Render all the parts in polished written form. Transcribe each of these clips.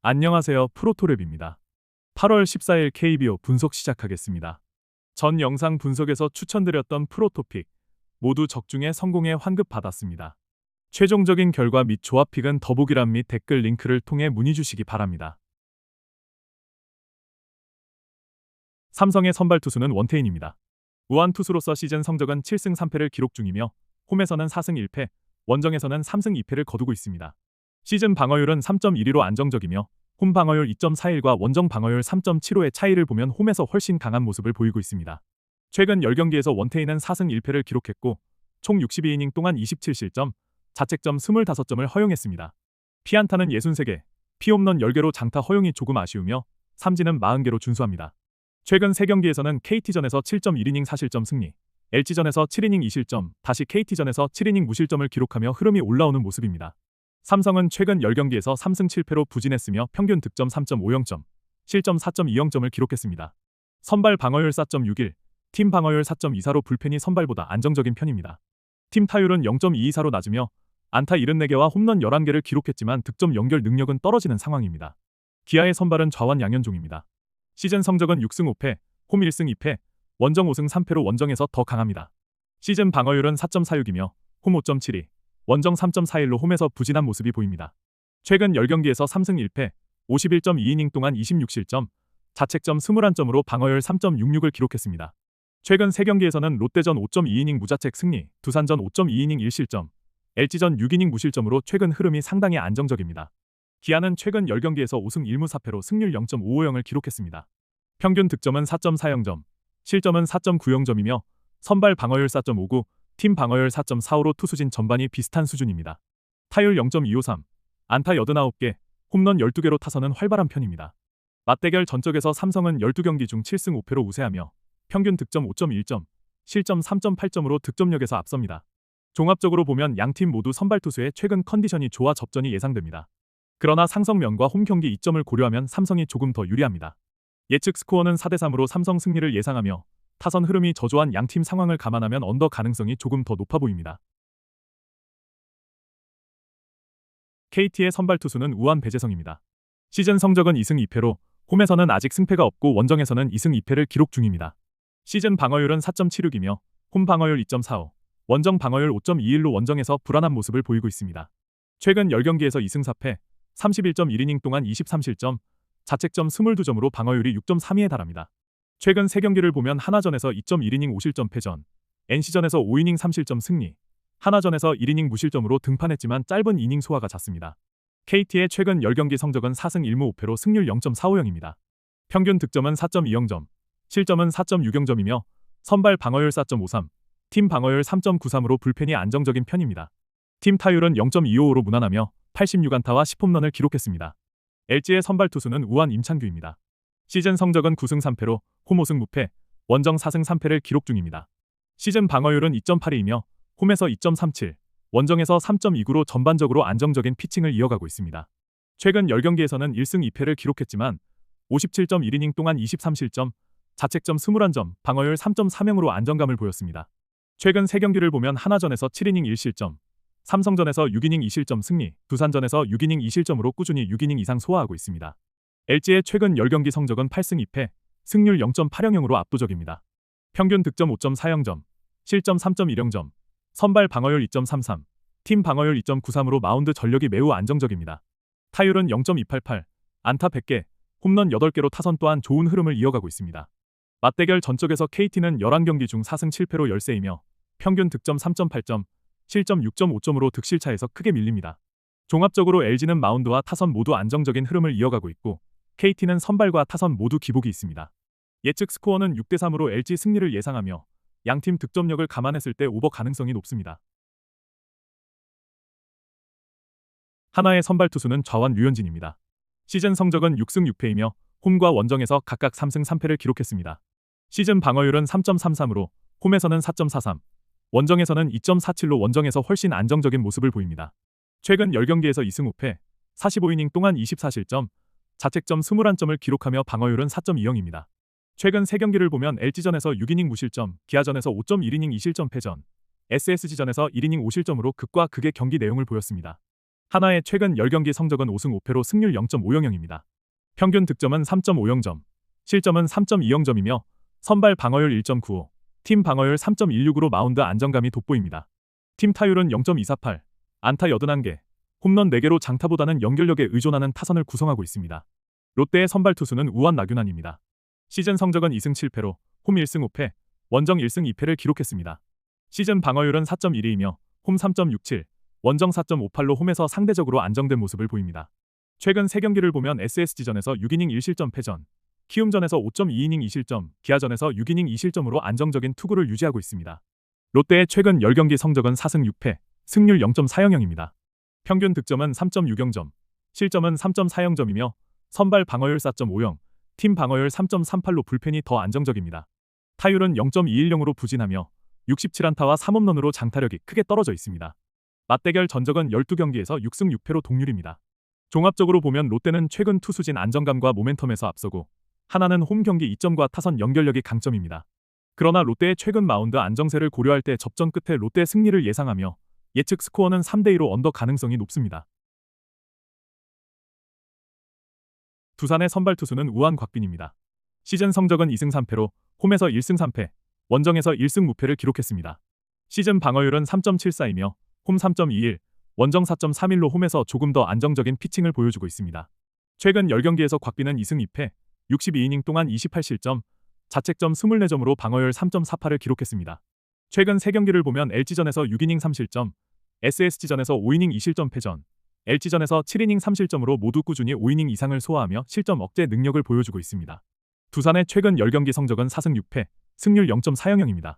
안녕하세요. 프로토랩입니다. 8월 14일 KBO 분석 시작하겠습니다. 전 영상 분석에서 추천드렸던 프로토픽 모두 적중에 성공해 환급 받았습니다. 최종적인 결과 및 조합픽은 더보기란 및 댓글 링크를 통해 문의 주시기 바랍니다. 삼성의 선발 투수는 원태인입니다. 우한 투수로서 시즌 성적은 7승 3패를 기록 중이며 홈에서는 4승 1패, 원정에서는 3승 2패를 거두고 있습니다. 시즌 방어율은 3.12로 안정적이며 홈 방어율 2.41과 원정 방어율 3.75의 차이를 보면 홈에서 훨씬 강한 모습을 보이고 있습니다. 최근 10경기에서 원태인은 4승 1패를 기록했고 총 62이닝 동안 27실점, 자책점 25점을 허용했습니다. 피안타는 63개, 피홈런 10개로 장타 허용이 조금 아쉬우며 삼진은 40개로 준수합니다. 최근 3경기에서는 KT전에서 7.1이닝 4실점 승리, LG전에서 7이닝 2실점, 다시 KT전에서 7이닝 무실점을 기록하며 흐름이 올라오는 모습입니다. 삼성은 최근 10경기에서 3승 7패로 부진했으며 평균 득점 3.50점, 실점 4.20점을 기록했습니다. 선발 방어율 4.61, 팀 방어율 4.24로 불펜이 선발보다 안정적인 편입니다. 팀 타율은 0.224로 낮으며 안타 74개와 홈런 11개를 기록했지만 득점 연결 능력은 떨어지는 상황입니다. 기아의 선발은 좌완 양현종입니다. 시즌 성적은 6승 5패, 홈 1승 2패, 원정 5승 3패로 원정에서 더 강합니다. 시즌 방어율은 4.46이며 홈 5.72, 원정 3.41로 홈에서 부진한 모습이 보입니다. 최근 10경기에서 3승 1패, 51.2이닝 동안 26실점, 자책점 21점으로 방어율 3.66을 기록했습니다. 최근 3경기에서는 롯데전 5.2이닝 무자책 승리, 두산전 5.2이닝 1실점, LG전 6이닝 무실점으로 최근 흐름이 상당히 안정적입니다. 기아는 최근 10경기에서 5승 1무 4패로 승률 0.550을 기록했습니다. 평균 득점은 4.40점, 실점은 4.90점이며 선발 방어율 4.59, 팀 방어율 4.45로 투수진 전반이 비슷한 수준입니다. 타율 0.253, 안타 89개, 홈런 12개로 타선은 활발한 편입니다. 맞대결 전적에서 삼성은 12경기 중 7승 5패로 우세하며 평균 득점 5.1점, 실점 3.8점으로 득점력에서 앞섭니다. 종합적으로 보면 양팀 모두 선발 투수의 최근 컨디션이 좋아 접전이 예상됩니다. 그러나 상성면과 홈 경기 이점을 고려하면 삼성이 조금 더 유리합니다. 예측 스코어는 4대3으로 삼성 승리를 예상하며 타선 흐름이 저조한 양팀 상황을 감안하면 언더 가능성이 조금 더 높아 보입니다. KT의 선발 투수는 우한 배재성입니다. 시즌 성적은 2승 2패로 홈에서는 아직 승패가 없고 원정에서는 2승 2패를 기록 중입니다. 시즌 방어율은 4.76이며 홈 방어율 2.45, 원정 방어율 5.21로 원정에서 불안한 모습을 보이고 있습니다. 최근 10경기에서 2승 4패, 31.1이닝 동안 23실점, 자책점 22점으로 방어율이 6.32에 달합니다. 최근 3경기를 보면 하나전에서 2.1이닝 5실점 패전, NC전에서 5이닝 3실점 승리, 하나전에서 1이닝 무실점으로 등판했지만 짧은 이닝 소화가 잦습니다. KT의 최근 10경기 성적은 4승 1무 5패로 승률 0.450입니다. 평균 득점은 4.20점, 실점은 4.60점이며 선발 방어율 4.53, 팀 방어율 3.93으로 불펜이 안정적인 편입니다. 팀 타율은 0.255로 무난하며 86안타와 10홈런을 기록했습니다. LG의 선발 투수는 우한 임창규입니다. 시즌 성적은 9승 3패로 홈 5승 무패, 원정 4승 3패를 기록 중입니다. 시즌 방어율은 2.82이며 홈에서 2.37, 원정에서 3.29로 전반적으로 안정적인 피칭을 이어가고 있습니다. 최근 10경기에서는 1승 2패를 기록했지만 57.1이닝 동안 23실점, 자책점 21점, 방어율 3.30으로 안정감을 보였습니다. 최근 3경기를 보면 하나전에서 7이닝 1실점, 삼성전에서 6이닝 2실점 승리, 두산전에서 6이닝 2실점으로 꾸준히 6이닝 이상 소화하고 있습니다. LG의 최근 10경기 성적은 8승 2패, 승률 0.80으로 압도적입니다. 평균 득점 5.40점, 실점 3.10점, 선발 방어율 2.33, 팀 방어율 2.93으로 마운드 전력이 매우 안정적입니다. 타율은 0.288, 안타 100개, 홈런 8개로 타선 또한 좋은 흐름을 이어가고 있습니다. 맞대결 전적에서 KT는 11경기 중 4승 7패로 열세이며 평균 득점 3.8점, 실점 6.5점으로 득실차에서 크게 밀립니다. 종합적으로 LG는 마운드와 타선 모두 안정적인 흐름을 이어가고 있고 KT는 선발과 타선 모두 기복이 있습니다. 예측 스코어는 6대3으로 LG 승리를 예상하며 양팀 득점력을 감안했을 때 오버 가능성이 높습니다. 하나의 선발 투수는 좌완 류현진입니다. 시즌 성적은 6승 6패이며 홈과 원정에서 각각 3승 3패를 기록했습니다. 시즌 방어율은 3.33으로 홈에서는 4.43, 원정에서는 2.47로 원정에서 훨씬 안정적인 모습을 보입니다. 최근 10경기에서 2승 5패, 45이닝 동안 24실점, 자책점 21점을 기록하며 방어율은 4.20입니다. 최근 3경기를 보면 LG전에서 6이닝 무실점, 기아전에서 5.1이닝 2실점 패전, SSG전에서 1이닝 5실점으로 극과 극의 경기 내용을 보였습니다. 하나의 최근 10경기 성적은 5승 5패로 승률 0.50입니다. 평균 득점은 3.50점, 실점은 3.20점이며 선발 방어율 1.95, 팀 방어율 3.16으로 마운드 안정감이 돋보입니다. 팀 타율은 0.248, 안타 81개, 홈런 4개로 장타보다는 연결력에 의존하는 타선을 구성하고 있습니다. 롯데의 선발 투수는 우완 나균환입니다. 시즌 성적은 2승 7패로 홈 1승 5패, 원정 1승 2패를 기록했습니다. 시즌 방어율은 4.12이며 홈 3.67, 원정 4.58로 홈에서 상대적으로 안정된 모습을 보입니다. 최근 3경기를 보면 SSG전에서 6이닝 1실점 패전, 키움전에서 5.2이닝 2실점, 기아전에서 6이닝 2실점으로 안정적인 투구를 유지하고 있습니다. 롯데의 최근 10경기 성적은 4승 6패, 승률 0.40입니다. 평균 득점은 3.60점, 실점은 3.40점이며 선발 방어율 4.50, 팀 방어율 3.38로 불펜이 더 안정적입니다. 타율은 0.210으로 부진하며 67안타와 3홈런으로 장타력이 크게 떨어져 있습니다. 맞대결 전적은 12경기에서 6승 6패로 동률입니다. 종합적으로 보면 롯데는 최근 투수진 안정감과 모멘텀에서 앞서고 하나는 홈 경기 이점과 타선 연결력이 강점입니다. 그러나 롯데의 최근 마운드 안정세를 고려할 때 접전 끝에 롯데 승리를 예상하며 예측 스코어는 3대2로 언더 가능성이 높습니다. 두산의 선발 투수는 우완 곽빈입니다. 시즌 성적은 2승 3패로 홈에서 1승 3패, 원정에서 1승 무패를 기록했습니다. 시즌 방어율은 3.74이며 홈 3.21, 원정 4.31로 홈에서 조금 더 안정적인 피칭을 보여주고 있습니다. 최근 10경기에서 곽빈은 2승 2패, 62이닝 동안 28실점, 자책점 24점으로 방어율 3.48을 기록했습니다. 최근 3경기를 보면 LG전에서 6이닝 3실점, SSG전에서 5이닝 2실점 패전, LG전에서 7이닝 3실점으로 모두 꾸준히 5이닝 이상을 소화하며 실점 억제 능력을 보여주고 있습니다. 두산의 최근 10경기 성적은 4승 6패, 승률 0.40입니다.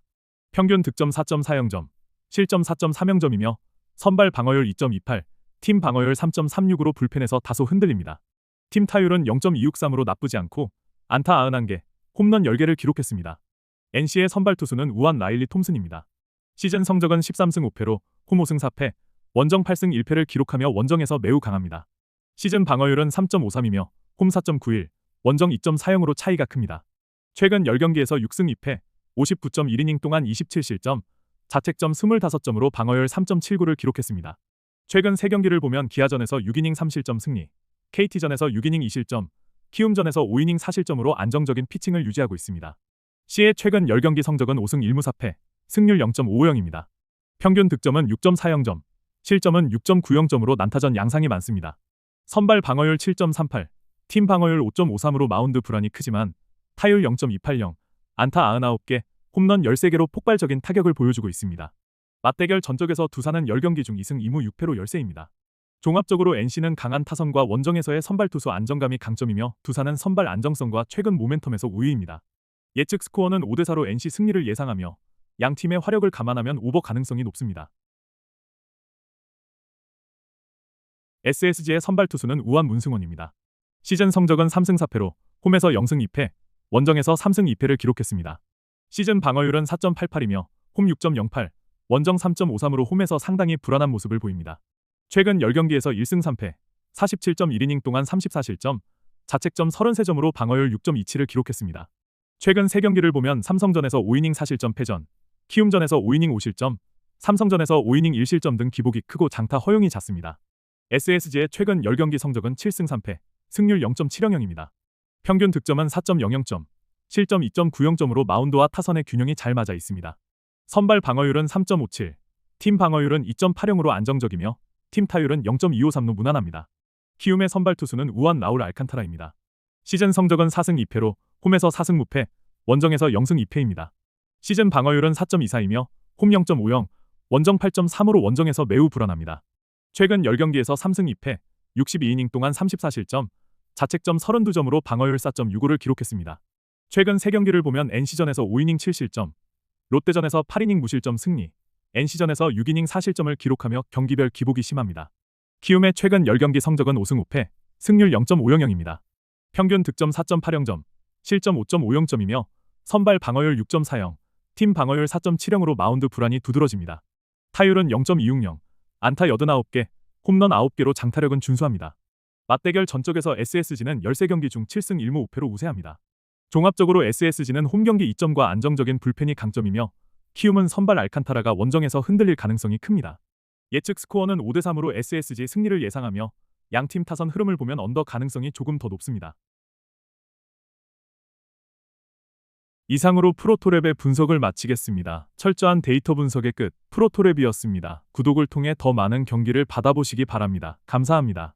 평균 득점 4.40점, 실점 4.30점이며 선발 방어율 2.28, 팀 방어율 3.36으로 불펜에서 다소 흔들립니다. 팀 타율은 0.263으로 나쁘지 않고 안타 91개, 홈런 10개를 기록했습니다. NC의 선발 투수는 우완 라일리 톰슨입니다. 시즌 성적은 13승 5패로 홈 5승 4패, 원정 8승 1패를 기록하며 원정에서 매우 강합니다. 시즌 방어율은 3.53이며 홈 4.91, 원정 2.40으로 차이가 큽니다. 최근 10경기에서 6승 2패, 59.1이닝 동안 27실점, 자책점 25점으로 방어율 3.79를 기록했습니다. 최근 3경기를 보면 기아전에서 6이닝 3실점 승리, KT전에서 6이닝 2실점, 키움전에서 5이닝 4실점으로 안정적인 피칭을 유지하고 있습니다. 시의 최근 10경기 성적은 5승 1무 4패, 승률 0.50입니다. 평균 득점은 6.40점, 실점은 6.90점으로 난타전 양상이 많습니다. 선발 방어율 7.38, 팀 방어율 5.53으로 마운드 불안이 크지만 타율 0.280, 안타 99개, 홈런 13개로 폭발적인 타격을 보여주고 있습니다. 맞대결 전적에서 두산은 10경기 중 2승 2무 6패로 열세입니다. 종합적으로 NC는 강한 타선과 원정에서의 선발 투수 안정감이 강점이며 두산은 선발 안정성과 최근 모멘텀에서 우위입니다. 예측 스코어는 5대4로 NC 승리를 예상하며 양 팀의 화력을 감안하면 오버 가능성이 높습니다. SSG의 선발 투수는 우완 문승원입니다. 시즌 성적은 3승 4패로 홈에서 0승 2패, 원정에서 3승 2패를 기록했습니다. 시즌 방어율은 4.88이며 홈 6.08, 원정 3.53으로 홈에서 상당히 불안한 모습을 보입니다. 최근 10경기에서 1승 3패, 47.1이닝 동안 34실점, 자책점 33점으로 방어율 6.27을 기록했습니다. 최근 3경기를 보면 삼성전에서 5이닝 4실점 패전, 키움전에서 5이닝 5실점, 삼성전에서 5이닝 1실점 등 기복이 크고 장타 허용이 잦습니다. SSG의 최근 10경기 성적은 7승 3패, 승률 0.70입니다. 평균 득점은 4.00점, 실점 2.90점으로 마운드와 타선의 균형이 잘 맞아 있습니다. 선발 방어율은 3.57, 팀 방어율은 2.80으로 안정적이며 팀 타율은 0.253로 무난합니다. 키움의 선발 투수는 우완 라울 알칸타라입니다. 시즌 성적은 4승 2패로 홈에서 4승 무패, 원정에서 0승 2패입니다. 시즌 방어율은 4.24이며 홈 0.50, 원정 8.3으로 원정에서 매우 불안합니다. 최근 10경기에서 3승 2패, 62이닝 동안 34실점, 자책점 32점으로 방어율 4.65를 기록했습니다. 최근 3경기를 보면 NC전에서 5이닝 7실점, 롯데전에서 8이닝 무실점 승리, NC전에서 6이닝 4실점을 기록하며 경기별 기복이 심합니다. 키움의 최근 10경기 성적은 5승 5패, 승률 0.50입니다. 평균 득점 4.80점, 실점 5.50점이며 선발 방어율 6.40, 팀 방어율 4.70으로 마운드 불안이 두드러집니다. 타율은 0.260, 안타 89개, 홈런 9개로 장타력은 준수합니다. 맞대결 전적에서 SSG는 13경기 중 7승 1무 5패로 우세합니다. 종합적으로 SSG는 홈경기 이점과 안정적인 불펜이 강점이며 키움은 선발 알칸타라가 원정에서 흔들릴 가능성이 큽니다. 예측 스코어는 5대3으로 SSG 승리를 예상하며 양팀 타선 흐름을 보면 언더 가능성이 조금 더 높습니다. 이상으로 프로토랩의 분석을 마치겠습니다. 철저한 데이터 분석의 끝, 프로토랩이었습니다. 구독을 통해 더 많은 경기를 받아보시기 바랍니다. 감사합니다.